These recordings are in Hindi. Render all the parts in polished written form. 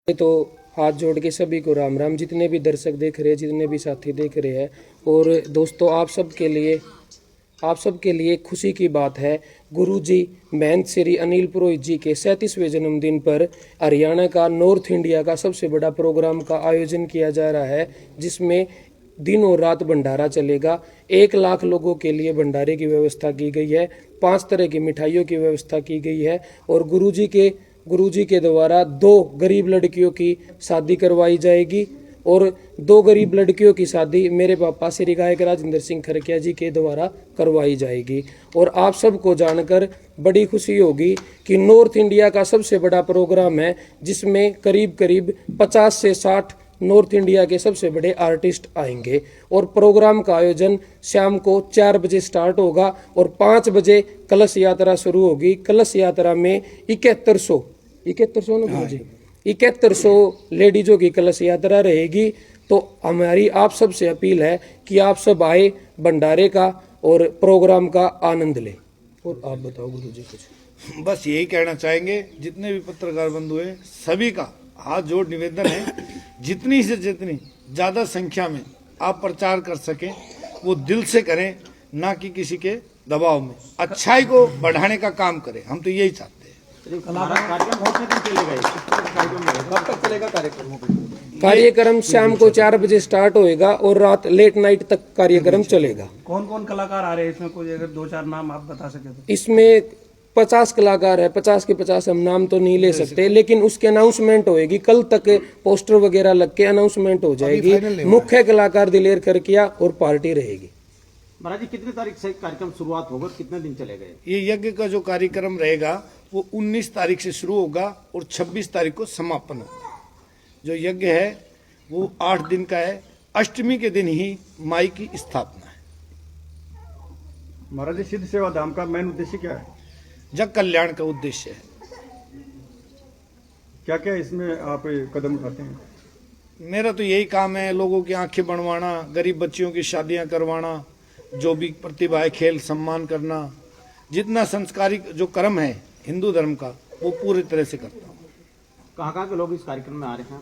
तो हाथ जोड़ के सभी को राम राम। जितने भी दर्शक देख रहे हैं, जितने भी साथी देख रहे हैं, और दोस्तों आप सबके लिए खुशी की बात है। गुरुजी महंत श्री अनिल पुरोहित जी के 37वें जन्मदिन पर हरियाणा का नॉर्थ इंडिया का सबसे बड़ा प्रोग्राम का आयोजन किया जा रहा है, जिसमें दिन और रात भंडारा चलेगा। 1 लाख लोगों के लिए भंडारे की व्यवस्था की गई है। 5 तरह की मिठाइयों की व्यवस्था की गई है और गुरुजी के द्वारा 2 गरीब लड़कियों की शादी करवाई जाएगी और 2 गरीब लड़कियों की शादी मेरे पापा श्री गायक राजेंद्र सिंह खरकिया जी के द्वारा करवाई जाएगी। और आप सबको जानकर बड़ी खुशी होगी कि नॉर्थ इंडिया का सबसे बड़ा प्रोग्राम है, जिसमें करीब 50 से 60 नॉर्थ इंडिया के सबसे बड़े आर्टिस्ट आएंगे। और प्रोग्राम का आयोजन शाम को 4 बजे स्टार्ट होगा और 5 बजे कलश यात्रा शुरू होगी। कलश यात्रा में 7100 लेडीजों की कलश यात्रा रहेगी। तो हमारी आप सबसे अपील है कि आप सब आए, भंडारे का और प्रोग्राम का आनंद लें। और आप बताओ गुरुजी कुछ। बस यही कहना चाहेंगे, जितने भी पत्रकार बंधु हैं सभी का हाथ जोड़ निवेदन है, जितनी से जितनी ज्यादा संख्या में आप प्रचार कर सकें वो दिल से करें, ना कि किसी के दबाव में। अच्छाई को बढ़ाने का काम करें, हम तो यही चाहते हैं। कार्यक्रम शाम को 4 बजे स्टार्ट होएगा और रात लेट नाइट तक कार्यक्रम चलेगा। कौन कौन कलाकार आ रहे हैं इसमें? कोई अगर 2-4 नाम आप बता सके तो। इसमें 50 कलाकार है। 50 के 50 हम नाम तो नहीं ले सकते, लेकिन उसकी अनाउंसमेंट होएगी। कल तक पोस्टर वगैरह लग के अनाउंसमेंट हो जाएगी। मुख्य कलाकार दिलेर खरकिया और पार्टी रहेगी। महाराज जी, कितनी तारीख से कार्यक्रम शुरुआत होगा, कितने दिन चलेगा? ये यज्ञ का जो कार्यक्रम रहेगा वो 19 तारीख से शुरू होगा और 26 तारीख को समापन होगा। जो यज्ञ है वो 8 दिन का है। अष्टमी के दिन ही माई की स्थापना है। महाराज जी, सिद्ध सेवा धाम का मेन उद्देश्य क्या है? जग कल्याण का उद्देश्य है। क्या क्या इसमें आप कदम उठाते हैं? मेरा तो यही काम है, लोगों की आंखें बनवाना, गरीब बच्चियों की शादियां करवाना, जो भी प्रतिभा है खेल सम्मान करना, जितना संस्कारिक जो कर्म है हिंदू धर्म का वो पूरी तरह से करता हूँ। कहाँ के लोग इस कार्यक्रम में आ रहे हैं?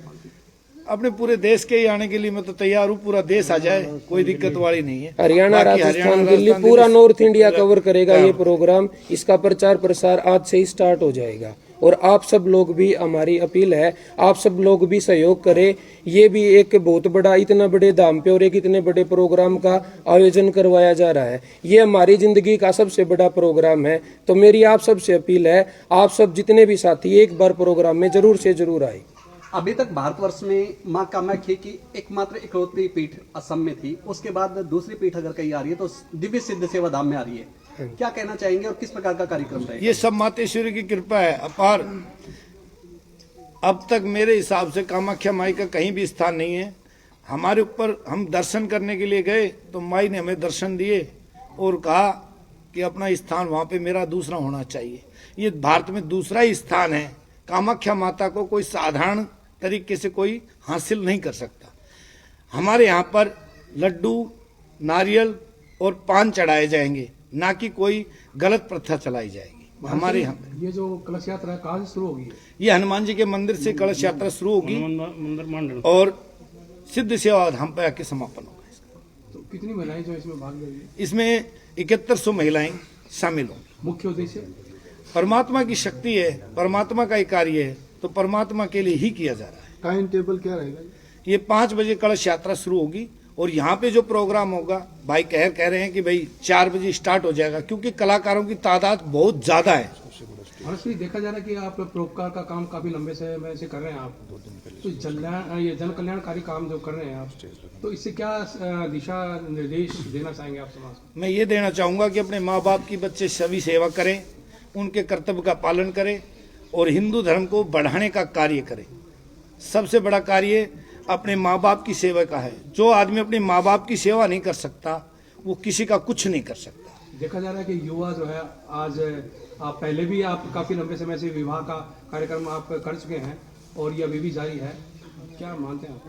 अपने पूरे देश के ही आने के लिए मैं तो तैयार हूँ। पूरा देश आ जाए, कोई दिक्कत वाली नहीं है। हरियाणा, राजस्थान, दिल्ली, पूरा नॉर्थ इंडिया कवर करेगा ये प्रोग्राम। इसका प्रचार प्रसार आज से ही स्टार्ट हो जाएगा और आप सब लोग भी, हमारी अपील है, आप सब लोग भी सहयोग करें। ये भी एक बहुत बड़ा, इतना बड़े दाम पे और एक इतने बड़े प्रोग्राम का आयोजन करवाया जा रहा है। ये हमारी जिंदगी का सबसे बड़ा प्रोग्राम है। तो मेरी आप सबसे अपील है, आप सब जितने भी साथी एक बार प्रोग्राम में जरूर से जरूर आए। अभी तक भारतवर्ष में मां कामाख्या की एकमात्र इकलौती पीठ असम में थी। उसके बाद दूसरी पीठ अगर कहीं आ रही है तो दिव्य सिद्ध सेवा धाम में आ रही है। क्या कहना चाहेंगे और किस प्रकार का कार्यक्रम रहेगा? ये सब मातेश्वरी की कृपा है अपार। अब तक मेरे हिसाब से कामाख्या माई का कहीं भी स्थान नहीं है। हमारे ऊपर, हम दर्शन करने के लिए गए तो माई ने हमें दर्शन दिए और कहा कि अपना स्थान वहां पे मेरा दूसरा होना चाहिए। ये भारत में दूसरा ही स्थान है। कामाख्या माता को कोई साधारण तरीके से कोई हासिल नहीं कर सकता। हमारे यहाँ पर लड्डू, नारियल और पान चढ़ाए जाएंगे, ना कि कोई गलत प्रथा चलाई जाएगी। हमारे यहाँ ये जो कलश यात्रा कहाँ से शुरू होगी? ये हनुमान जी के मंदिर से कलश यात्रा शुरू होगी और सिद्ध सेवा धाम पर आके समापन होगा इसका। तो कितनी महिलाएं जो इसमें भाग लेंगी? इसमें 7100 महिलाएं शामिल होंगी। मुख्य उद्देश्य परमात्मा की शक्ति है, परमात्मा का ही कार्य है, तो परमात्मा के लिए ही किया जा रहा है। टाइम टेबल क्या रहेगा? ये 5 बजे कलश यात्रा शुरू होगी और यहाँ पे जो प्रोग्राम होगा, भाई कह रहे हैं कि भाई 4 बजे स्टार्ट हो जाएगा, क्योंकि कलाकारों की तादाद बहुत ज्यादा है। और देखा जा रहा है कि आप परोपकार का काम काफी लंबे समय से कर रहे हैं आप। तो ये जन कल्याणकारी काम जो कर रहे हैं आप, तो इससे क्या दिशा निर्देश देना चाहेंगे आप समाज को? मैं ये देना चाहूंगा कि अपने माँ बाप की बच्चे सभी सेवा करें, उनके कर्तव्य का पालन करें और हिंदू धर्म को बढ़ाने का कार्य करें। सबसे बड़ा कार्य अपने माँ बाप की सेवा का है। जो आदमी अपने माँ बाप की सेवा नहीं कर सकता वो किसी का कुछ नहीं कर सकता। देखा जा रहा है कि युवा जो है आज, आप पहले भी आप काफी लंबे समय से विवाह का कार्यक्रम आप कर चुके हैं और ये अभी भी जारी है। क्या मानते हैं आप?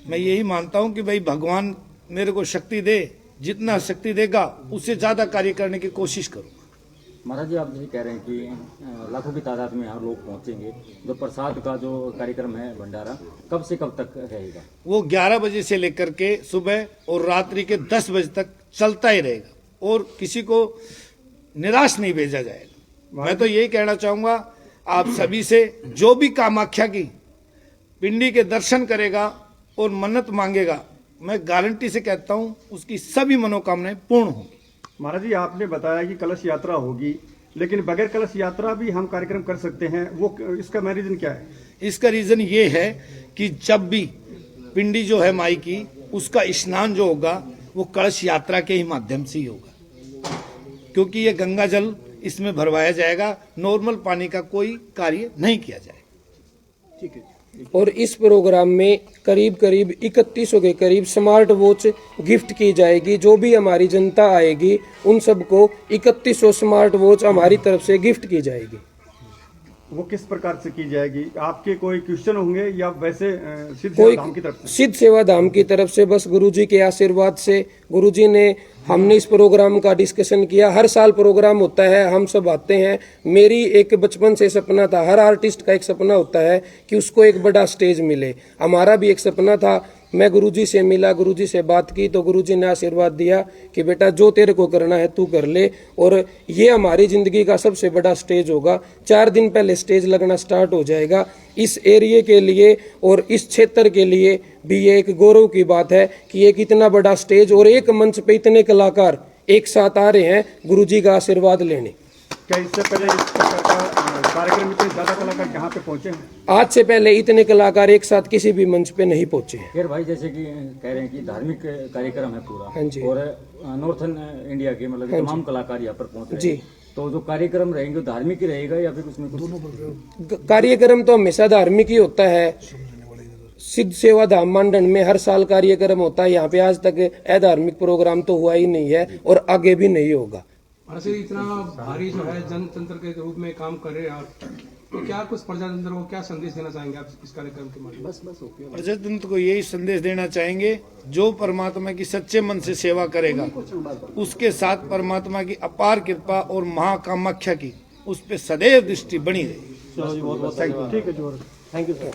मैं यही मानता हूँ कि भाई भगवान मेरे को शक्ति दे, जितना शक्ति देगा उससे ज्यादा कार्य करने की कोशिश करूँगा। महाराज जी, आप जैसे कह रहे हैं कि लाखों की तादाद में यहाँ लोग पहुँचेंगे, जो प्रसाद का जो कार्यक्रम है भंडारा कब से कब तक रहेगा? वो 11 बजे से लेकर के सुबह और रात्रि के 10 बजे तक चलता ही रहेगा और किसी को निराश नहीं भेजा जाएगा। मैं तो यही कहना चाहूंगा आप सभी से, जो भी कामाख्या की पिंडी के दर्शन करेगा और मन्नत मांगेगा, मैं गारंटी से कहता हूं उसकी सभी मनोकामनाएं पूर्ण होंगी। महाराज जी, आपने बताया कि कलश यात्रा होगी, लेकिन बगैर कलश यात्रा भी हम कार्यक्रम कर सकते हैं, वो इसका मेन रीजन क्या है? इसका रीजन ये है कि जब भी पिंडी जो है माई की, उसका स्नान जो होगा वो कलश यात्रा के ही माध्यम से ही होगा, क्योंकि ये गंगा जल इसमें भरवाया जाएगा, नॉर्मल पानी का कोई कार्य नहीं किया जाएगा। ठीक है। और इस प्रोग्राम में करीब 3100 के करीब स्मार्ट वॉच गिफ्ट की जाएगी। जो भी हमारी जनता आएगी उन सबको 3100 स्मार्ट वॉच हमारी तरफ से गिफ्ट की जाएगी। वो किस प्रकार से की जाएगी? आपके कोई क्वेश्चन होंगे या वैसे सिद्ध कोई सेवा धाम की तरफ से? सिद्ध सेवा धाम की तरफ से बस गुरुजी के आशीर्वाद से, गुरुजी ने, हमने इस प्रोग्राम का डिस्कशन किया। हर साल प्रोग्राम होता है, हम सब आते हैं। मेरी एक बचपन से सपना था, हर आर्टिस्ट का एक सपना होता है कि उसको एक बड़ा स्टेज मिले। हमारा भी एक सपना था। मैं गुरुजी से मिला, गुरुजी से बात की तो गुरुजी ने आशीर्वाद दिया कि बेटा जो तेरे को करना है तू कर ले। और ये हमारी जिंदगी का सबसे बड़ा स्टेज होगा। 4 दिन पहले स्टेज लगना स्टार्ट हो जाएगा। इस एरिया के लिए और इस क्षेत्र के लिए भी ये एक गौरव की बात है कि एक इतना बड़ा स्टेज और एक मंच पे इतने कलाकार एक साथ आ रहे हैं गुरुजी का आशीर्वाद लेने। क्या इससे पहले इस प्रकार का कार्यक्रम में ज्यादा कलाकार यहाँ पे पहुंचे हैं? आज से पहले इतने कलाकार एक साथ किसी भी मंच पे नहीं पहुंचे हैं। खैर भाई, जैसे कि कह रहे हैं कि धार्मिक कार्यक्रम है पूरा, हाँ जी। और नॉर्थन इंडिया के मतलब तमाम कलाकार यहाँ पर पहुंच रहे हैं, जी। तो जो कार्यक्रम रहेंगे धार्मिक ही रहेगा या फिर उसमें कुछ? कार्यक्रम तो हमेशा धार्मिक ही होता है। सिद्ध सेवा धाम मांडन में हर साल कार्यक्रम होता है। यहाँ पे आज तक अधार्मिक प्रोग्राम तो हुआ ही नहीं है और आगे भी नहीं होगा। ऐसे इतना भारी जो है जनतंत्र के रूप में काम कर रहे हैं आप, तो क्या कुछ प्रजातंत्र को क्या संदेश देना चाहेंगे आप इस कार्यक्रम के माध्यम से? प्रजातंत्र को यही संदेश देना चाहेंगे, जो परमात्मा की सच्चे मन से सेवा करेगा उसके साथ परमात्मा की अपार कृपा और महाकामाख्या की उस पर सदैव दृष्टि बनी रहेगी। ठीक है, जोर। Thank you sir.